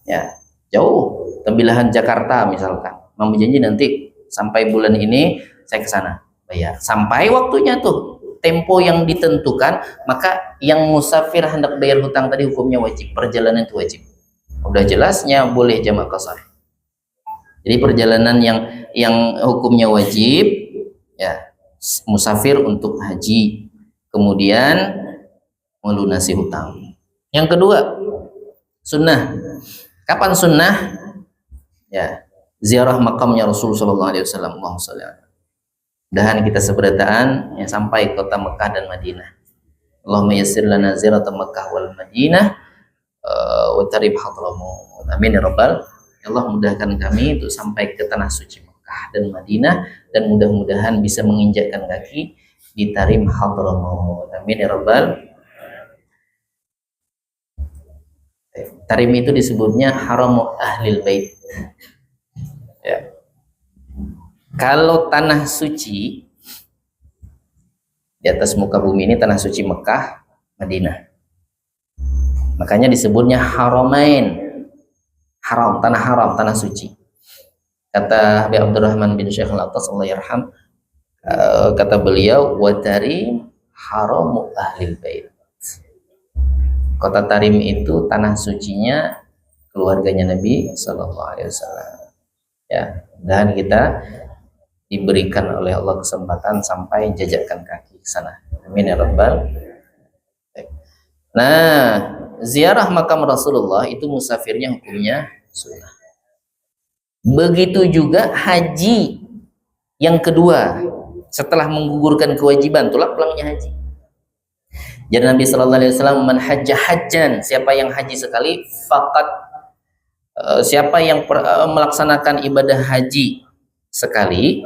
Ya, jauh. Tembilahan Jakarta misalkan. Mau janji nanti sampai bulan ini saya ke sana bayar. Sampai waktunya tuh tempo yang ditentukan, maka yang musafir hendak bayar hutang tadi hukumnya wajib. Perjalanan itu wajib. Udah jelasnya boleh jamak qasar. Jadi perjalanan yang hukumnya wajib ya, musafir untuk haji, kemudian melunasi hutang. Yang kedua, sunnah. Kapan sunnah? Ya, ziarah makamnya Rasul sallallahu alaihi wasallam. Mudahan kita seberataan ya, sampai kota Mekah dan Madinah. Allahumma yassir lana ziyarata Mekah wal Madinah wa tarib hadramaut. Amin ya rabbal. Allah mudahkan kami untuk sampai ke tanah suci Mekah dan Madinah, dan mudah-mudahan bisa menginjakkan kaki di Tarim Hadramaut. Amin ya rabbal. Tarim itu disebutnya haramu ahlil bait. Ya. Kalau tanah suci di atas muka bumi ini tanah suci Mekah, Madinah. Makanya disebutnya haramain. Haram, tanah haram, tanah suci. Kata Habib Abdurrahman bin Syekh Al-Attas Allah yarham, kata beliau, wa tarim haramu ahlil bait. Kota Tarim itu tanah sucinya keluarganya Nabi sallallahu alaihi wasallam. Ya, dan kita diberikan oleh Allah kesempatan sampai jajakkan kaki ke sana. Amin ya rabbal. Nah, ziarah makam Rasulullah itu musafirnya hukumnya sunnah. Begitu juga haji yang kedua setelah menggugurkan kewajiban, tulak pulangnya haji. Jadi Nabi sallallahu alaihi wasallam, man hajja hajjan, siapa yang haji sekali, faqat siapa yang melaksanakan ibadah haji sekali,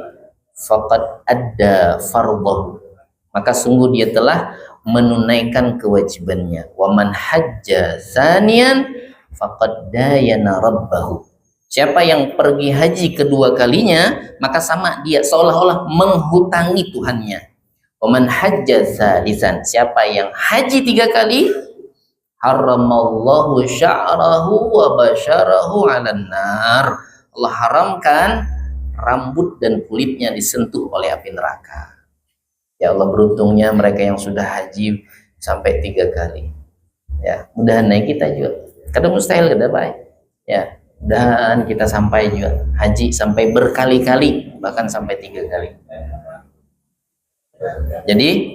faqad adda fardhahu, maka sungguh dia telah menunaikan kewajibannya. Wa man hajja tsaniyan faqad dayana rabbahu, siapa yang pergi haji kedua kalinya, maka sama dia seolah-olah menghutangi Tuhannya. Wa man hajja tsalisan, siapa yang haji 3 kali, haramallahu sya'rahu wa basyarahu 'alan nar, Allah haramkan rambut dan kulitnya disentuh oleh api neraka. Ya Allah, beruntungnya mereka yang sudah haji sampai 3 kali. Ya, mudahan naik kita juga. Kadang mustahil kada baik. Ya, dan kita sampai juga haji sampai berkali-kali, bahkan sampai 3 kali. Jadi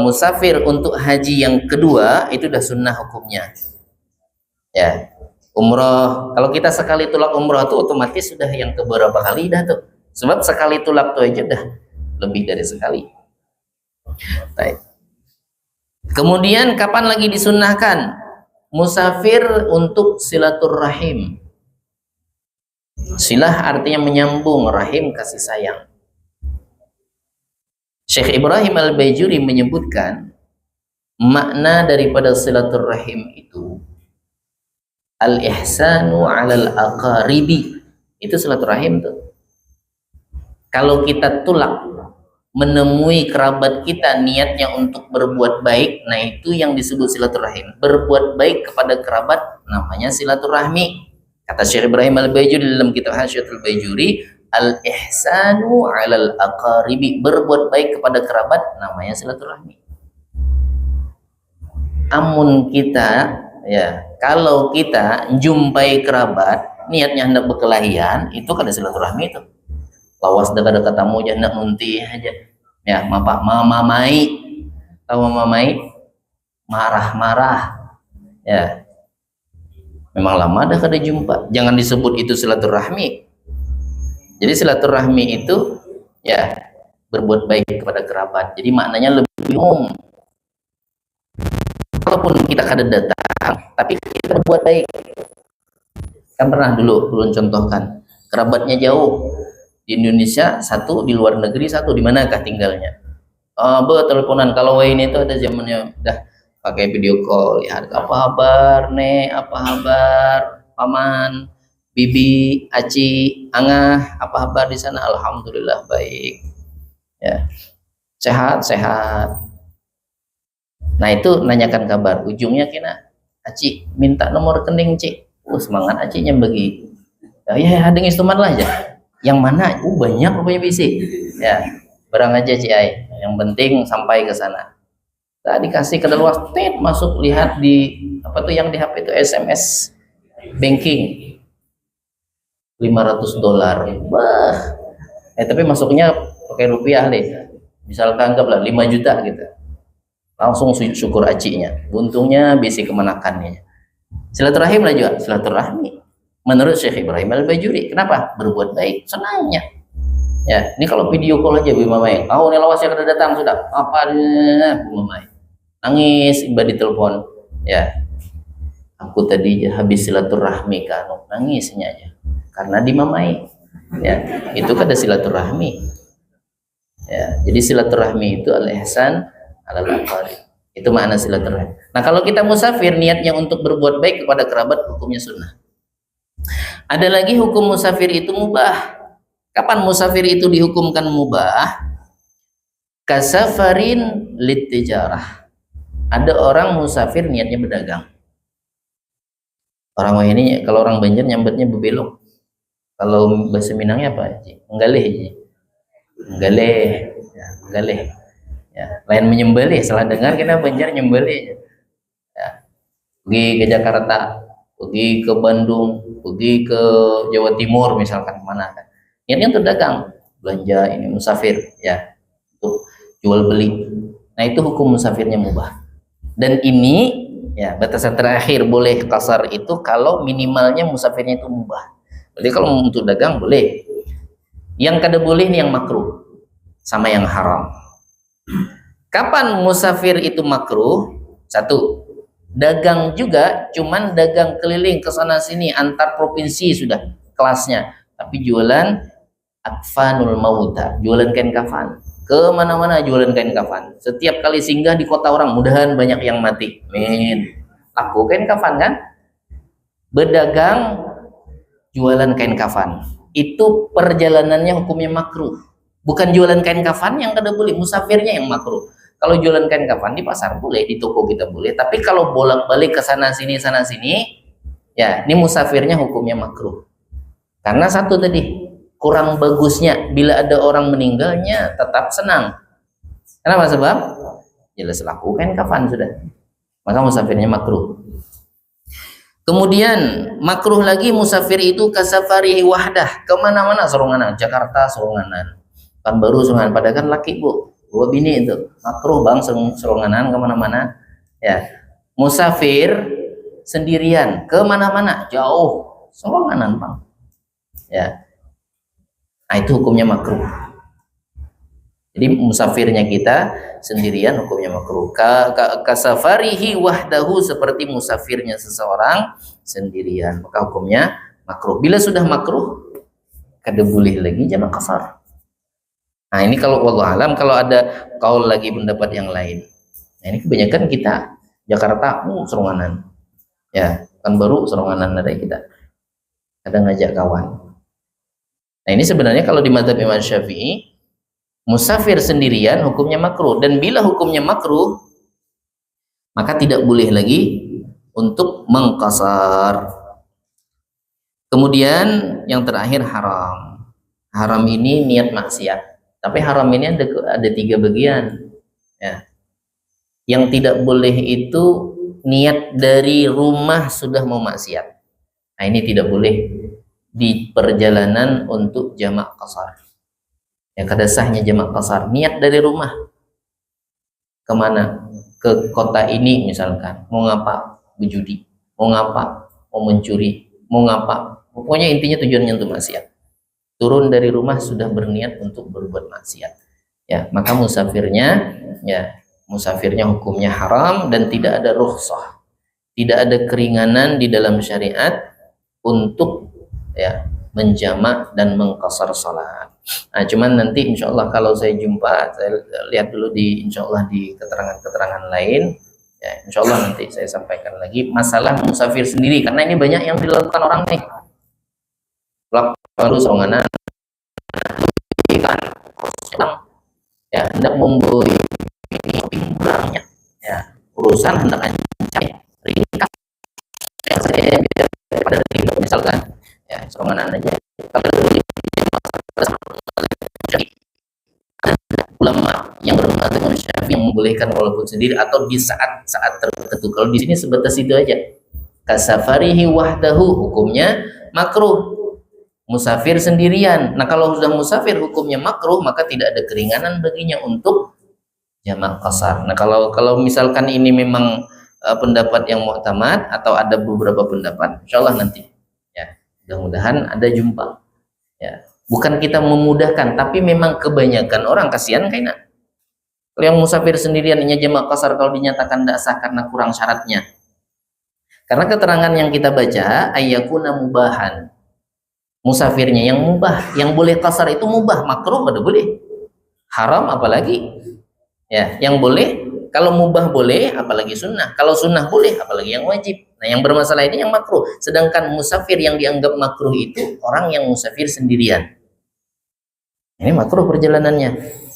musafir untuk haji yang kedua itu udah sunnah hukumnya. Ya, umroh, kalau kita sekali tulak umroh itu otomatis sudah yang keberapa kali dah tuh. Sebab sekali tulak tuh aja dah lebih dari sekali. Baik. Kemudian kapan lagi disunnahkan? Musafir untuk silaturrahim. Silah artinya menyambung, rahim kasih sayang. Syekh Ibrahim Al-Baijuri menyebutkan makna daripada silaturrahim itu al-ihsanu 'alal aqaribi. Itu silaturrahim tuh. Kalau kita tulak menemui kerabat kita niatnya untuk berbuat baik, nah itu yang disebut silaturrahim. Berbuat baik kepada kerabat namanya silaturahmi. Kata Syekh Ibrahim Al-Baijuri dalam kitab Hasyiatul Baijuri, al-ihsanu 'alal aqaribi, berbuat baik kepada kerabat namanya silaturahmi. Amun kita ya, kalau kita jumpai kerabat niatnya hendak berkelahian, itu kada silaturahmi itu. Lawas dekat-dekat tamu aja hendak nunti aja. Ya, mama mai. Tahu mama mai? Marah-marah. Ya. Memang lama dah kada jumpa. Jangan disebut itu silaturahmi. Jadi silaturahmi itu ya berbuat baik kepada kerabat. Jadi maknanya lebih umum. Walaupun kita kada datang, tapi kita berbuat baik. Kan pernah dulu belum contohkan, kerabatnya jauh. Di Indonesia satu, di luar negeri satu, di manakah tinggalnya? Teleponan. Kalau ini itu ada zamannya udah pakai video call, ya apa kabar nek, apa kabar paman, bibi, aci, angah, apa kabar di sana? Alhamdulillah baik, ya sehat sehat. Nah itu nanyakan kabar, ujungnya kena aci minta nomor rekening cik. Semangat acinya bagi ya ada instrumen lah aja, yang mana banyak rupanya bisi ya, barang aja cik ai, yang penting sampai ke sana. Tadi dikasih ke luar, masuk, lihat di apa tuh yang di HP itu SMS banking $500. Wah, tapi masuknya pakai rupiah deh, misalkan anggaplah 5 juta gitu, langsung syukur acinya, untungnya bisa kemanakannya. Silaturahim lah juga, silaturahmi menurut Syekh Ibrahim Al-Bajuri. Kenapa? Berbuat baik, senangnya ya. Ini kalau video call aja Bu Mamai, nih lawasnya sudah datang sudah, apa Bu Mamai nangis iba di telepon ya, aku tadi habis silaturahmi kan, nangisnya aja karena dimamai ya, itu kan ada silaturahmi ya. Jadi silaturahmi itu al-ihsan alal aqarib, itu makna silaturahmi. Nah kalau kita musafir niatnya untuk berbuat baik kepada kerabat, hukumnya sunnah. Ada lagi hukum musafir itu mubah. Kapan musafir itu dihukumkan mubah? Kasafarin litijarah. Ada orang musafir niatnya berdagang. Orang ini kalau orang Banjar nyambetnya bebelok. Kalau bahasa Minangnya apa? Nggalih. Nggalih. Ya, nggalih. Ya, lain menyembelih. Salah dengar kita Banjar nyembelih. Ya. Pergi ke Jakarta, pergi ke Bandung, pergi ke Jawa Timur misalkan, mana kan. Niatnya untuk dagang, belanja, ini musafir ya, untuk jual beli. Nah itu hukum musafirnya mubah. Dan ini ya batasan terakhir boleh kasar itu kalau minimalnya musafirnya itu mubah. Jadi kalau untuk dagang boleh. Yang kada boleh ini yang makruh sama yang haram. Kapan musafir itu makruh? Satu, dagang juga cuman dagang keliling ke sana sini antar provinsi sudah kelasnya, tapi jualan akfanul mauta, jualan kain kafan. Kemana-mana jualan kain kafan. Setiap kali singgah di kota orang, mudahan banyak yang mati. Amin. Laku kain kafan kan? Berdagang, jualan kain kafan. Itu perjalanannya hukumnya makruh. Bukan jualan kain kafan yang kada boleh, musafirnya yang makruh. Kalau jualan kain kafan di pasar boleh, di toko kita boleh. Tapi kalau bolak-balik ke sana sini, ya ini musafirnya hukumnya makruh. Karena satu tadi, kurang bagusnya bila ada orang meninggalnya tetap senang. Kenapa? Sebab jelas lakukan kafan sudah, maka musafirnya makruh. Kemudian makruh lagi musafir itu kasafari wahdah, kemana-mana seronganan, Jakarta seronganan, Pekanbaru seronganan, padahal kan laki bu, dua bini itu makruh bang seronganan kemana-mana ya. Musafir sendirian kemana-mana jauh seronganan bang ya. Nah itu hukumnya makruh. Jadi musafirnya kita sendirian hukumnya makruh. Kasafarihi wahdahu, seperti musafirnya seseorang sendirian, maka hukumnya makruh. Bila sudah makruh, kada boleh lagi jamak kasar. Nah ini kalau wallahu alam, kalau ada kaul lagi pendapat yang lain. Nah ini kebanyakan kita Jakarta seronganan. Ya, Pekanbaru seronganan dari kita. Kadang ngajak kawan. Nah ini sebenarnya kalau di mazhab Imam Syafi'i, musafir sendirian hukumnya makruh, dan bila hukumnya makruh maka tidak boleh lagi untuk mengqasar. Kemudian yang terakhir haram. Haram ini niat maksiat. Tapi haram ini ada 3 bagian ya. Yang tidak boleh itu niat dari rumah sudah mau maksiat. Nah ini tidak boleh di perjalanan untuk jamak qasar. Ya kada sahnya jamak qasar. Niat dari rumah kemana? Ke kota ini misalkan, mau ngapa? Berjudi, mau ngapa? Mau mencuri, mau ngapa? Pokoknya intinya tujuannya untuk maksiat. Turun dari rumah sudah berniat untuk berbuat maksiat. Ya, maka musafirnya hukumnya haram dan tidak ada rukhsah. Tidak ada keringanan di dalam syariat untuk ya menjamak dan mengqasar salat. Nah, cuman nanti insya Allah kalau saya jumpa, saya lihat dulu di insya Allah di keterangan-keterangan lain. Ya, insya Allah nanti saya sampaikan lagi masalah musafir sendiri, karena ini banyak yang dilakukan orang nih. Lalu songanan ya hendak membeli shopping barangnya, ya urusan hendak ancam ringkas ya saya daripada ribet misalkan, ya songanan aja. Kalau dulu ulama yang bermata Imam Syafi'i yang membolehkan walaupun sendiri atau di saat-saat tertentu. Kalau di sini sebatas itu aja. Kasafarihi wahdahu, hukumnya makruh. Musafir sendirian. Nah, kalau sudah musafir hukumnya makruh, maka tidak ada keringanan baginya untuk jamak qasar. Nah, kalau misalkan ini memang pendapat yang mu'tamad atau ada beberapa pendapat, insyaallah nanti ya, mudah-mudahan ada jumpa. Ya, bukan kita memudahkan, tapi memang kebanyakan orang kasihan kayaknya. Kalau yang musafir sendirian ini jamak qasar kalau dinyatakan tidak sah karena kurang syaratnya. Karena keterangan yang kita baca ayyakuna mubahan. Musafirnya yang mubah, yang boleh qasar itu mubah, makruh pada boleh. Haram apalagi. Ya, yang boleh kalau mubah boleh, apalagi sunnah. Kalau sunnah boleh, apalagi yang wajib. Nah, yang bermasalah ini yang makruh. Sedangkan musafir yang dianggap makruh itu orang yang musafir sendirian. Ini makruh perjalanannya.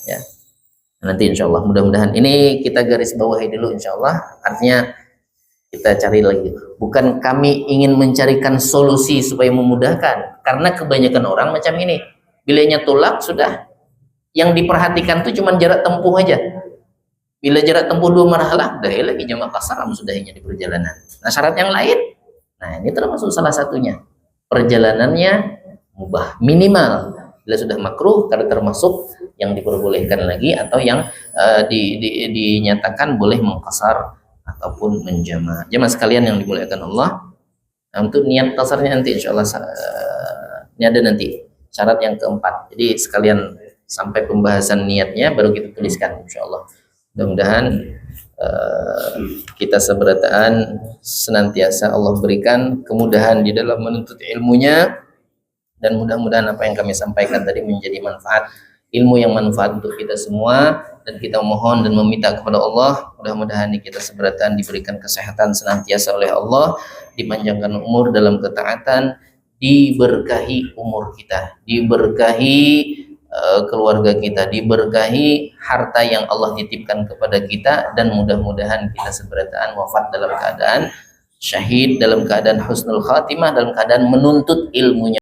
Ya. Nanti insya Allah mudah-mudahan ini kita garis bawahi dulu insya Allah. Artinya kita cari lagi. Bukan kami ingin mencarikan solusi supaya memudahkan. Karena kebanyakan orang macam ini. Bilanya tolak sudah. Yang diperhatikan itu cuma jarak tempuh aja. Bila jarak tempuh 2 marhalah, dah lagi jamak qasar sudahnya di perjalanan. Nah, syarat yang lain, nah ini termasuk salah satunya. Perjalanannya mubah minimal. Bila sudah makruh, karena termasuk yang diperbolehkan lagi atau yang dinyatakan boleh mengqasar ataupun menjamak. Jemaah sekalian yang dimuliakan Allah, nah, untuk niat qasarnya nanti insyaallah ini ada nanti syarat yang keempat. Jadi sekalian sampai pembahasan niatnya baru kita tuliskan insyaallah. Mudah-mudahan kita seberataan senantiasa Allah berikan kemudahan di dalam menuntut ilmunya, dan mudah-mudahan apa yang kami sampaikan tadi menjadi manfaat, ilmu yang manfaat untuk kita semua, dan kita mohon dan meminta kepada Allah mudah-mudahan kita seberataan diberikan kesehatan senantiasa oleh Allah, dipanjangkan umur dalam ketaatan, diberkahi umur kita, diberkahi keluarga kita, diberkahi harta yang Allah titipkan kepada kita, dan mudah-mudahan kita seberataan wafat dalam keadaan syahid, dalam keadaan husnul khatimah, dalam keadaan menuntut ilmunya.